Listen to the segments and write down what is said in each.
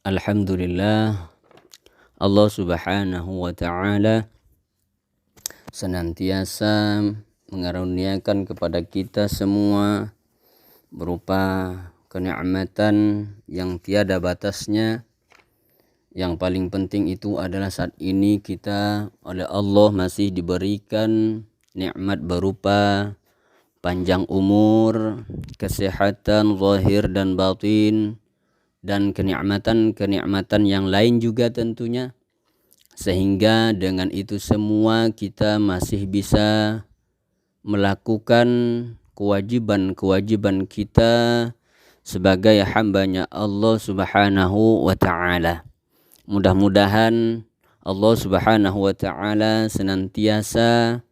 Alhamdulillah, Allah subhanahu wa ta'ala senantiasa mengaruniakan kepada kita semua berupa kenikmatan yang tiada batasnya. Yang paling penting itu adalah saat ini kita oleh Allah masih diberikan nikmat berupa panjang umur, kesehatan zahir dan batin, dan kenikmatan yang lain juga tentunya, sehingga dengan itu semua kita masih bisa melakukan kewajiban kita sebagai hambanya Allah subhanahu wa ta'ala. Mudah-mudahan Allah subhanahu wa ta'ala senantiasa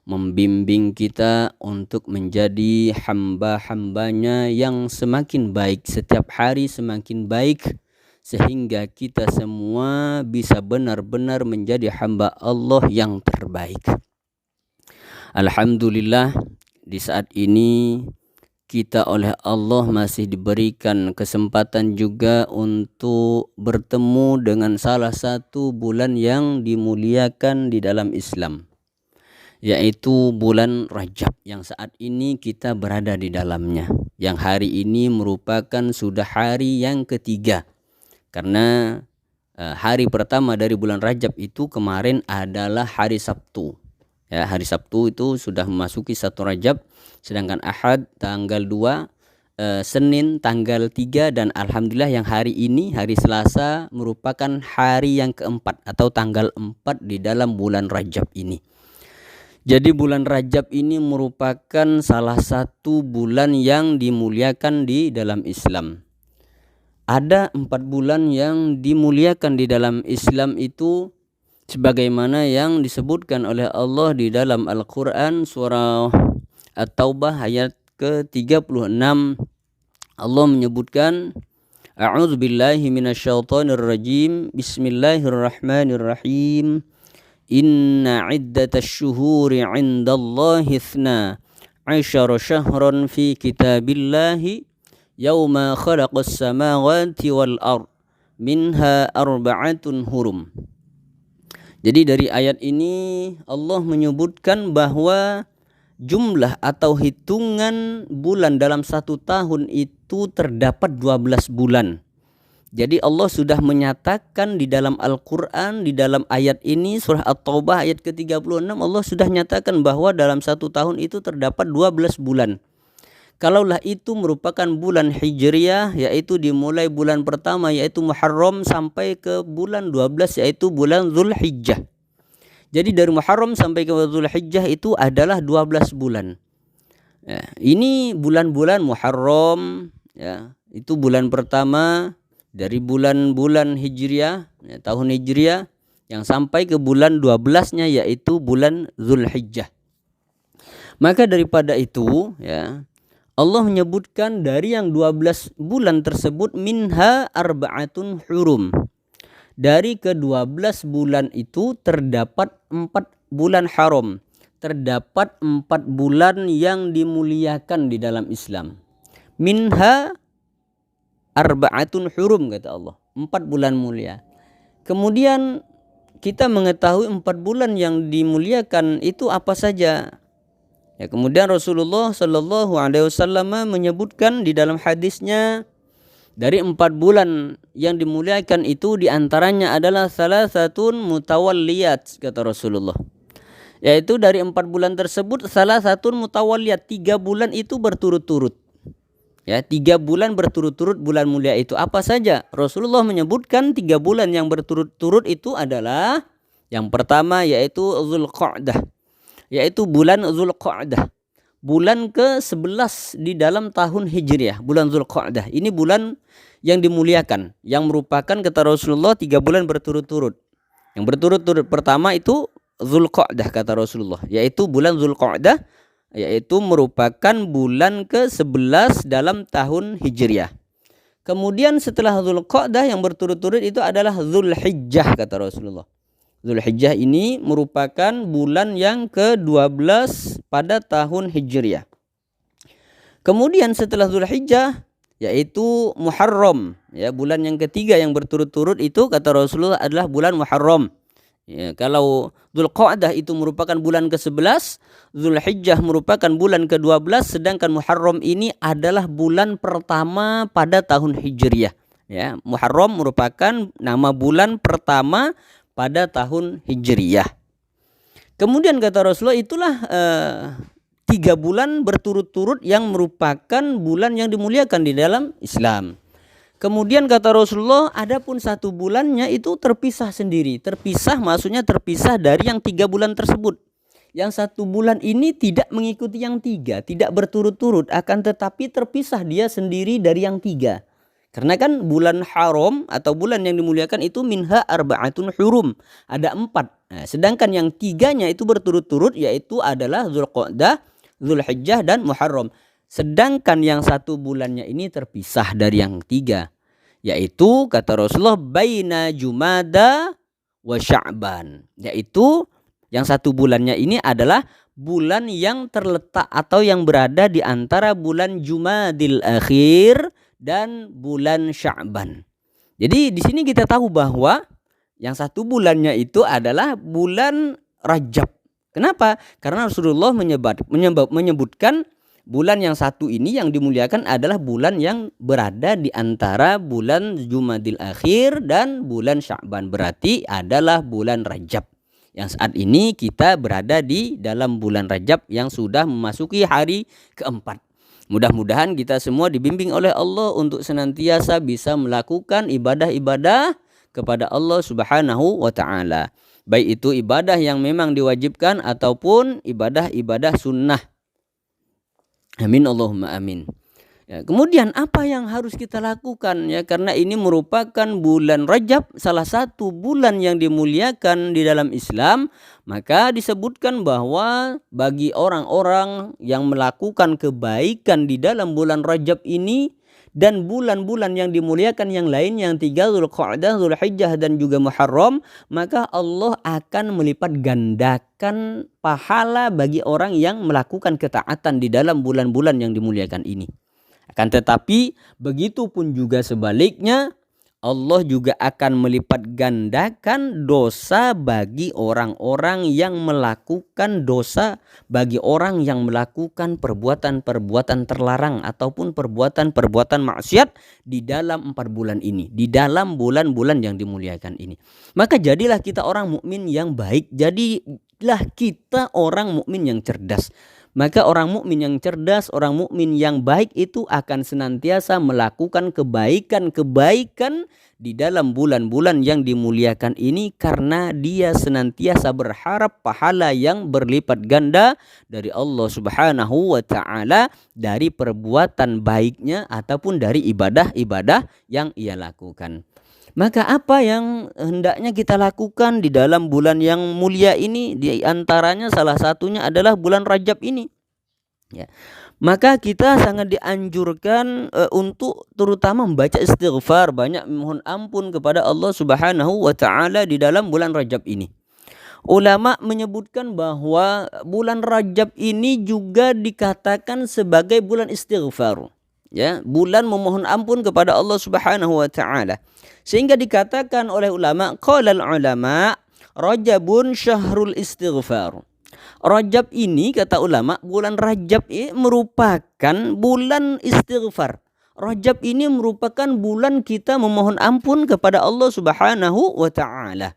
membimbing kita untuk menjadi hamba-hambanya yang semakin baik, setiap hari semakin baik, sehingga kita semua bisa benar-benar menjadi hamba Allah yang terbaik. Alhamdulillah, di saat ini kita oleh Allah masih diberikan kesempatan juga untuk bertemu dengan salah satu bulan yang dimuliakan di dalam Islam, yaitu bulan Rajab yang saat ini kita berada di dalamnya, yang hari ini merupakan sudah hari yang ketiga, karena hari pertama dari bulan Rajab itu kemarin adalah hari Sabtu. Ya, hari Sabtu itu sudah memasuki 1 Rajab, sedangkan Ahad tanggal 2, Senin tanggal 3, dan alhamdulillah yang hari ini hari Selasa merupakan hari yang keempat atau tanggal 4 di dalam bulan Rajab ini. Jadi bulan Rajab ini merupakan salah satu bulan yang dimuliakan di dalam Islam. Ada 4 bulan yang dimuliakan di dalam Islam itu sebagaimana yang disebutkan oleh Allah di dalam Al-Quran surah At-Taubah ayat ke-36. Allah menyebutkan, A'udzubillahi minasyaitonirrajim, Bismillahirrahmanirrahim. Inna iddatash syuhuri 'indallahi 12 syahran fi kitabillahi yauma khalaqas samawati wal ard minha arba'atun hurum. Jadi dari ayat ini Allah menyebutkan bahwa jumlah atau hitungan bulan dalam 1 tahun itu terdapat 12 bulan. Jadi Allah sudah menyatakan di dalam Al-Quran, di dalam ayat ini surah At-Taubah ayat ke-36, Allah sudah nyatakan bahwa dalam 1 tahun itu terdapat 12 bulan. Kalaulah itu merupakan bulan Hijriyah, yaitu dimulai bulan pertama yaitu Muharram sampai ke bulan 12 yaitu bulan Zulhijjah. Jadi dari Muharram sampai ke Zulhijjah itu adalah 12 bulan. Ya, ini bulan-bulan Muharram, ya, itu bulan pertama dari bulan-bulan Hijriyah, ya, tahun Hijriyah, yang sampai ke bulan 12-nya yaitu bulan Zulhijjah. Maka daripada itu, ya, Allah menyebutkan dari yang 12 bulan tersebut minha arba'atun hurum. Dari ke-12 bulan itu terdapat 4 bulan haram. Terdapat 4 bulan yang dimuliakan di dalam Islam. Minha arba'atun hurum, kata Allah. 4 bulan mulia. Kemudian kita mengetahui 4 bulan yang dimuliakan itu apa saja. Ya, kemudian Rasulullah Shallallahu Alaihi Wasallam menyebutkan di dalam hadisnya, dari 4 bulan yang dimuliakan itu diantaranya adalah salah satu mutawalliyat, kata Rasulullah. Yaitu dari 4 bulan tersebut salah satu mutawalliyat, 3 bulan itu berturut-turut. Ya, 3 bulan berturut-turut bulan mulia itu apa saja? Rasulullah menyebutkan 3 bulan yang berturut-turut itu adalah yang pertama yaitu Zulqa'dah, yaitu bulan Zulqa'dah, bulan ke-11 di dalam tahun Hijriah. Bulan Zulqa'dah ini bulan yang dimuliakan, yang merupakan kata Rasulullah 3 bulan berturut-turut. Yang berturut-turut pertama itu Zulqa'dah, kata Rasulullah, yaitu bulan Zulqa'dah, yaitu merupakan bulan ke-11 dalam tahun Hijriah. Kemudian setelah Zulqa'dah yang berturut-turut itu adalah Zulhijjah, kata Rasulullah. Zulhijjah ini merupakan bulan yang ke-12 pada tahun Hijriah. Kemudian setelah Zulhijjah yaitu Muharram, Ya, bulan yang ketiga yang berturut-turut itu kata Rasulullah adalah bulan Muharram. Ya, kalau Dzulqa'dah itu merupakan bulan ke-11, Dzulhijjah merupakan bulan ke-12, sedangkan Muharram ini adalah bulan pertama pada tahun Hijriyah. Ya, Muharram merupakan nama bulan pertama pada tahun Hijriyah. Kemudian kata Rasulullah itulah 3 bulan berturut-turut yang merupakan bulan yang dimuliakan di dalam Islam. Kemudian kata Rasulullah, adapun 1 bulannya itu terpisah sendiri. Terpisah maksudnya terpisah dari yang 3 bulan tersebut. Yang 1 bulan ini tidak mengikuti yang 3, tidak berturut-turut, akan tetapi terpisah dia sendiri dari yang 3. Karena kan bulan haram atau bulan yang dimuliakan itu minha arba'atun hurum, ada 4. Nah, sedangkan yang 3-nya itu berturut-turut, yaitu adalah Dzulqa'dah, Dzulhijjah dan Muharram. Sedangkan yang 1 bulannya ini terpisah dari yang 3, yaitu kata Rasulullah baina Jumada wa Sya'ban, yaitu yang 1 bulannya ini adalah bulan yang terletak atau yang berada di antara bulan Jumadil Akhir dan bulan Sya'ban. Jadi di sini kita tahu bahwa yang 1 bulannya itu adalah bulan Rajab. Kenapa? Karena Rasulullah menyebutkan bulan yang 1 ini yang dimuliakan adalah bulan yang berada di antara bulan Jumadil Akhir dan bulan Sya'ban, berarti adalah bulan Rajab. Yang saat ini kita berada di dalam bulan Rajab yang sudah memasuki hari ke-4. Mudah-mudahan kita semua dibimbing oleh Allah untuk senantiasa bisa melakukan ibadah-ibadah kepada Allah Subhanahu wa taala. Baik itu ibadah yang memang diwajibkan ataupun ibadah-ibadah sunnah. Amin Allahumma amin. Ya, kemudian apa yang harus kita lakukan ya, karena ini merupakan bulan Rajab, salah satu bulan yang dimuliakan di dalam Islam, maka disebutkan bahwa bagi orang-orang yang melakukan kebaikan di dalam bulan Rajab ini dan bulan-bulan yang dimuliakan yang lain yang 3 Dzulqa'dah, Dzulhijjah dan juga Muharram, maka Allah akan melipat gandakan pahala bagi orang yang melakukan ketaatan di dalam bulan-bulan yang dimuliakan ini. Akan tetapi begitu pun juga sebaliknya, Allah juga akan melipat gandakan dosa bagi orang-orang yang melakukan dosa, bagi orang yang melakukan perbuatan-perbuatan terlarang ataupun perbuatan-perbuatan maksiat di dalam 4 bulan ini, di dalam bulan-bulan yang dimuliakan ini. Maka jadilah kita orang mukmin yang baik, jadilah kita orang mukmin yang cerdas. Maka orang mukmin yang cerdas, orang mukmin yang baik itu akan senantiasa melakukan kebaikan-kebaikan di dalam bulan-bulan yang dimuliakan ini, karena dia senantiasa berharap pahala yang berlipat ganda dari Allah Subhanahu wa taala dari perbuatan baiknya ataupun dari ibadah-ibadah yang ia lakukan. Maka apa yang hendaknya kita lakukan di dalam bulan yang mulia ini? Di antaranya salah satunya adalah bulan Rajab ini. Ya. Maka kita sangat dianjurkan untuk terutama membaca istighfar, banyak memohon ampun kepada Allah Subhanahu wa taala di dalam bulan Rajab ini. Ulama menyebutkan bahwa bulan Rajab ini juga dikatakan sebagai bulan istighfar. Ya, bulan memohon ampun kepada Allah Subhanahu wa taala. Sehingga dikatakan oleh ulama, qalal ulama Rajabun syahrul istighfar. Rajab ini kata ulama, bulan Rajab ini merupakan bulan istighfar. Rajab ini merupakan bulan kita memohon ampun kepada Allah Subhanahu wa taala.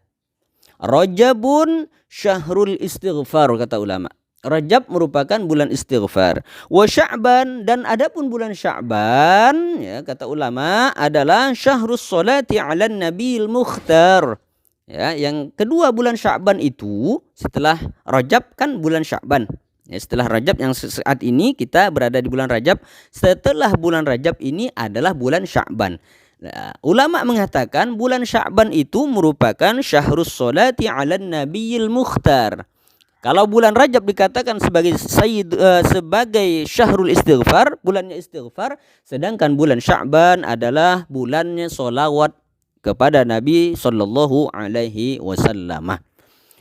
Rajabun syahrul istighfar kata ulama. Rajab merupakan bulan istighfar. Wa Sya'ban, dan adapun bulan Sya'ban ya kata ulama adalah syahrus salati 'alan nabiyil mukhtar. Ya, yang kedua bulan Sya'ban itu setelah Rajab kan bulan Sya'ban. Ya, setelah Rajab yang saat ini kita berada di bulan Rajab, setelah bulan Rajab ini adalah bulan Sya'ban. Nah, ulama mengatakan bulan Sya'ban itu merupakan syahrus salati 'alan nabiyil mukhtar. Kalau bulan Rajab dikatakan sebagai sebagai syahrul istighfar, bulannya istighfar, sedangkan bulan Sya'ban adalah bulannya solawat kepada Nabi sallallahu alaihi wasallam.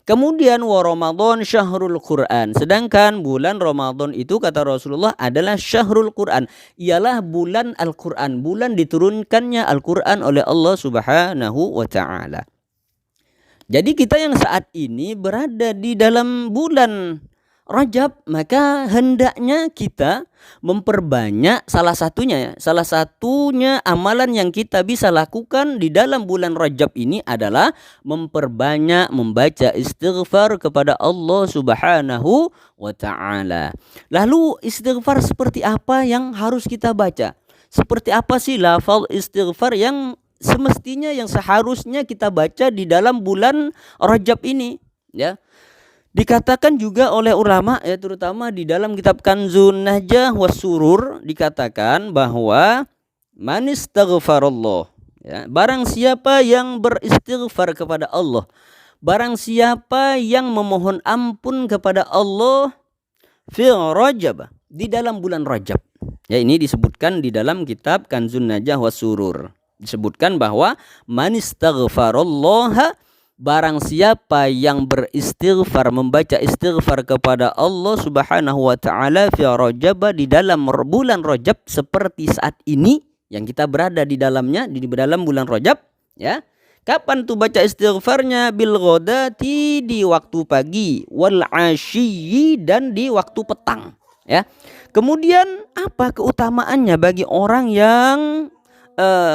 Kemudian wa Ramadan syahrul Quran. Sedangkan bulan Ramadan itu kata Rasulullah adalah syahrul Quran. Ialah bulan Al-Quran. Bulan diturunkannya Al-Quran oleh Allah Subhanahu wa ta'ala. Jadi kita yang saat ini berada di dalam bulan Rajab, maka hendaknya kita memperbanyak salah satunya amalan yang kita bisa lakukan di dalam bulan Rajab ini adalah memperbanyak membaca istighfar kepada Allah Subhanahu wa ta'ala. Lalu istighfar seperti apa yang harus kita baca? Seperti apa sih lafal istighfar yang semestinya yang seharusnya kita baca di dalam bulan Rajab ini, ya? Dikatakan juga oleh ulama, ya, terutama di dalam kitab Kanzun Najah Wassurur dikatakan bahwa man istaghfarallah, ya, barang siapa yang beristighfar kepada Allah, barang siapa yang memohon ampun kepada Allah fi Rajab, di dalam bulan Rajab. Ya, ini disebutkan di dalam kitab Kanzun Najah Wassurur. Disebutkan bahwa man istaghfarallah, barang siapa yang beristighfar, membaca istighfar kepada Allah Subhanahu wa ta'ala fi Rajab, di dalam bulan Rajab seperti saat ini yang kita berada di dalamnya, di dalam bulan Rajab, ya. Kapan tuh baca istighfarnya? Bil ghadati, di waktu pagi, wal asyi, dan di waktu petang, ya. Kemudian apa keutamaannya bagi orang yang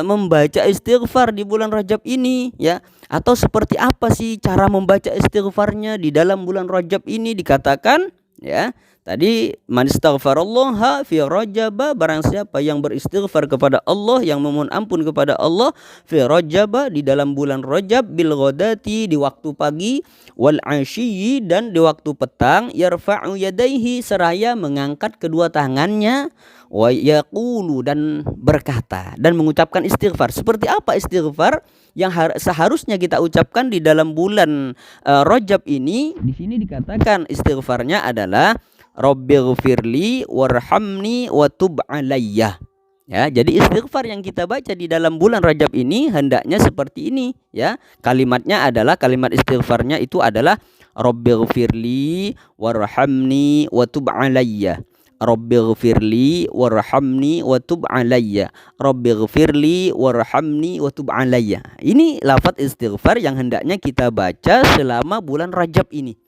membaca istighfar di bulan Rajab ini, ya? Atau seperti apa sih cara membaca istighfarnya di dalam bulan Rajab ini? Dikatakan, ya, tadi man istaghfarallaha fi Rajab, barang siapa yang beristighfar kepada Allah, yang memohon ampun kepada Allah fi Rajab, di dalam bulan Rajab, bil ghadati, di waktu pagi, wal asyi, dan di waktu petang, yarfa'u yadaihi, seraya mengangkat kedua tangannya, wa yaqulu, dan berkata dan mengucapkan istighfar. Seperti apa istighfar yang seharusnya kita ucapkan di dalam bulan Rajab ini? Di sini dikatakan istighfarnya adalah Rabbighfirli warhamni wa tub alayya. Ya, jadi istighfar yang kita baca di dalam bulan Rajab ini hendaknya seperti ini, ya. Kalimatnya adalah, kalimat istighfarnya itu adalah Rabbighfirli warhamni wa tub alayya. Rabbighfirli warhamni wa tub alayya. Rabbighfirli warhamni wa tub alayya. Ini lafaz istighfar yang hendaknya kita baca selama bulan Rajab ini.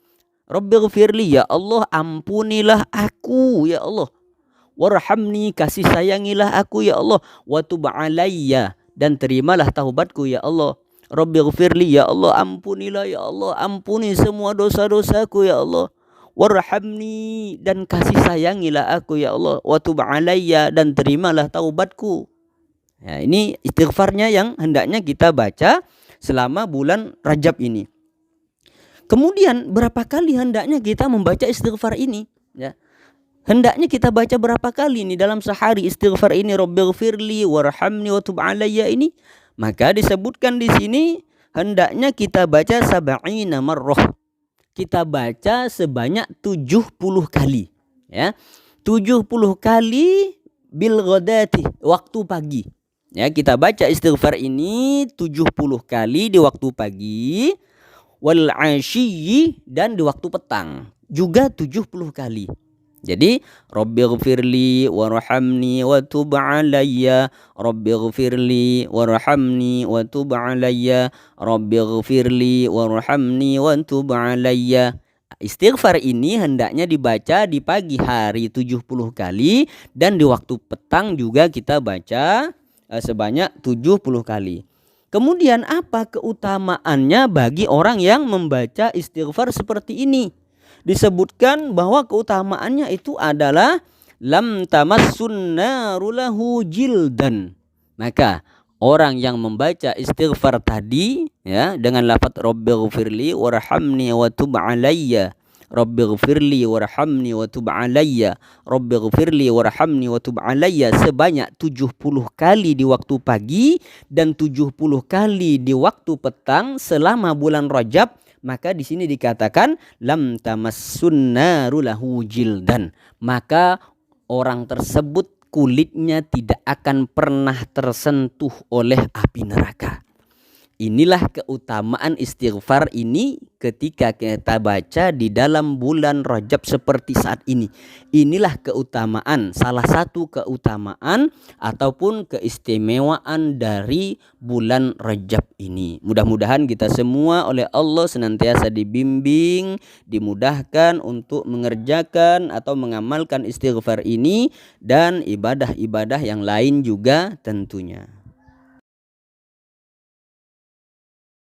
Rabbighfirli, ya Allah ampunilah aku, ya Allah. Warhamni, kasih sayangilah aku, ya Allah. Wa tub alayya, dan terimalah taubatku, ya Allah. Rabbighfirli, ya Allah ampunilah, ya Allah, ampuni semua dosa-dosaku, ya Allah. Warhamni, dan kasih sayangilah aku, ya Allah. Wa tub alayya, dan terimalah taubatku. Ya, ini istighfarnya yang hendaknya kita baca selama bulan Rajab ini. Kemudian berapa kali hendaknya kita membaca istighfar ini, ya? Hendaknya kita baca berapa kali ini dalam sehari istighfar ini, Rabbighfirli warhamni wa tub alayya ini? Maka disebutkan di sini hendaknya kita baca sab'ina marrah. Kita baca sebanyak 70 kali, ya. 70 kali bil ghadati, waktu pagi. Ya, kita baca istighfar ini 70 kali di waktu pagi, wal asyi, dan di waktu petang juga 70 kali. Jadi Rabbighfirli warhamni wa tub alayya, Rabbighfirli warhamni wa tub alayya, Rabbighfirli warhamni wa tub alayya. Istighfar ini hendaknya dibaca di pagi hari 70 kali, dan di waktu petang juga kita baca sebanyak 70 kali. Kemudian apa keutamaannya bagi orang yang membaca istighfar seperti ini? Disebutkan bahwa keutamaannya itu adalah lam tamassun naru lahu jildan. Maka orang yang membaca istighfar tadi, ya, dengan lafaz Rabbighfirli warhamni wa tub alayya, Rabbighfirli warhamni wa tub alayya, Rabbighfirli warhamni wa tub alayya, sebanyak 70 kali di waktu pagi dan 70 kali di waktu petang selama bulan Rajab, maka di sini dikatakan lam tamassun naru lahu jildan, maka orang tersebut kulitnya tidak akan pernah tersentuh oleh api neraka. Inilah keutamaan istighfar ini ketika kita baca di dalam bulan Rajab seperti saat ini. Inilah keutamaan, salah satu keutamaan ataupun keistimewaan dari bulan Rajab ini. Mudah-mudahan kita semua oleh Allah senantiasa dibimbing, dimudahkan untuk mengerjakan atau mengamalkan istighfar ini dan ibadah-ibadah yang lain juga tentunya.